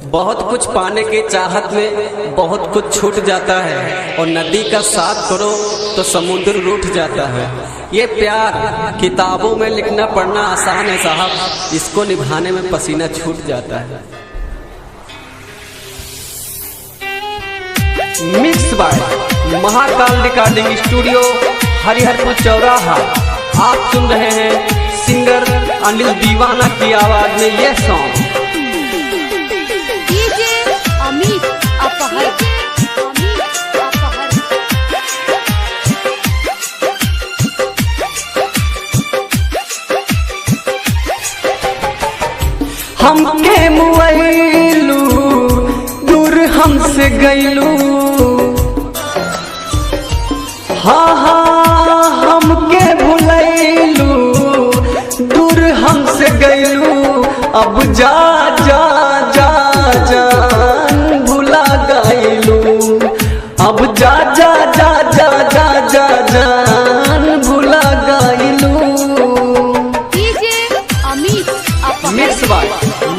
बहुत कुछ पाने के चाहत में बहुत कुछ छूट जाता है, और नदी का साथ करो तो समुद्र रूठ जाता है। ये प्यार किताबों में लिखना पढ़ना आसान है साहब, इसको निभाने में पसीना छूट जाता है। Mix by Mahakal recording studio, Hariharpur चौराहा। आप सुन रहे हैं सिंगर अनिल दीवाना की आवाज में ये सॉन्ग। अमित अपहर, हमके मुआइलू दूर हमसे गईलू, हाँ हाँ हमके भुलैलू दूर हमसे गईलू। अब जा जा जा जान भुला गईलू, अब जा जा जा जा जा जा जान भुला गईलू। Mix by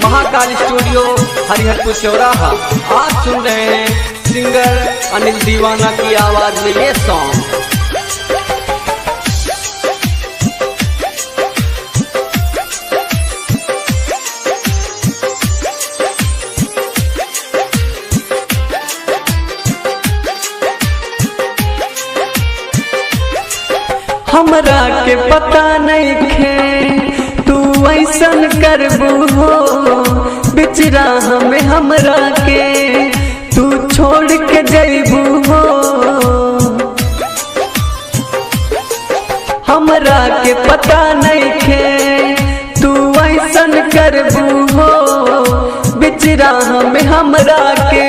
Mahakal studio, Hariharpur चौराहा। आप सुन रहे हैं सिंगर अनिल दीवाना की आवाज में ये सॉन्ग। हमरा के पता नहीं खे तू ऐसन करबू हो, बिचरा हमें हमरा के तू छोड़ के जैबू हो। हमरा के पता नहीं खे तू ऐसन करबू हो, बिचरा हमें हमरा के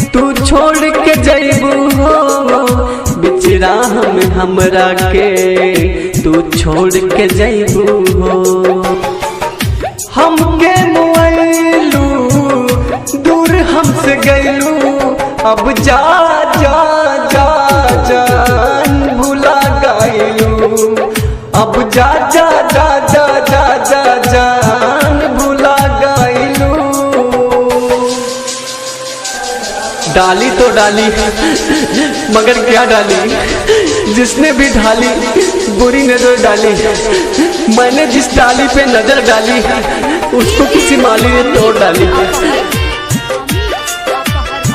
तू छोड़ के जैबू हो। बिचरा हमें हमरा के तू छोड़ के जैबू हो। हमके मुआइलू दूर हमसे गईलू, अब जा जा जा जान भुला गईलू। अब जा जा जा जा जा जा जान भुला गईलू। डाली तो डाली मगर क्या डाली, जिसने भी ढाली बुरी नजर डाली। मैंने जिस डाली पे नजर डाली उसको किसी माली ने तोड़ डाली।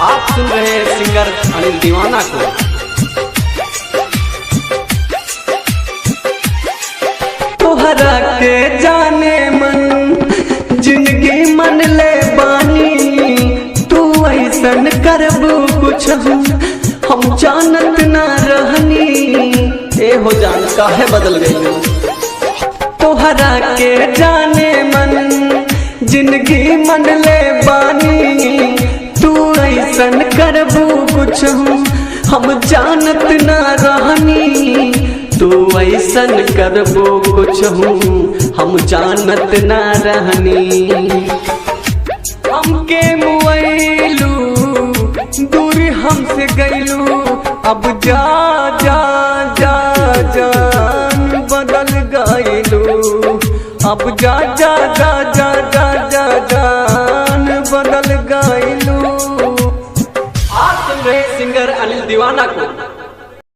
आप सुन रहे हैं सिंगर अनिल दीवाना को। तोहरा के जाने मन जिंदगी मन ले बानी, तू ऐसन करबू कुछ हम जानत ना रहनी। ए हो जान काहे बदल गई, तोहरा के जाने मन जिंदगी मन ले बानी, तू ऐसन करबू कुछ हम जानत ना रहनी। तू ऐसन करबू कुछ हम जानत ना रहनी। हमके मुआइलू दूर हमसे गईलू, अब जा जा जा जान बदल गईलू। अब जा जा जा जा जा जा जान बदल गईलू। आप सुन रहे सिंगर अनिल दीवाना को।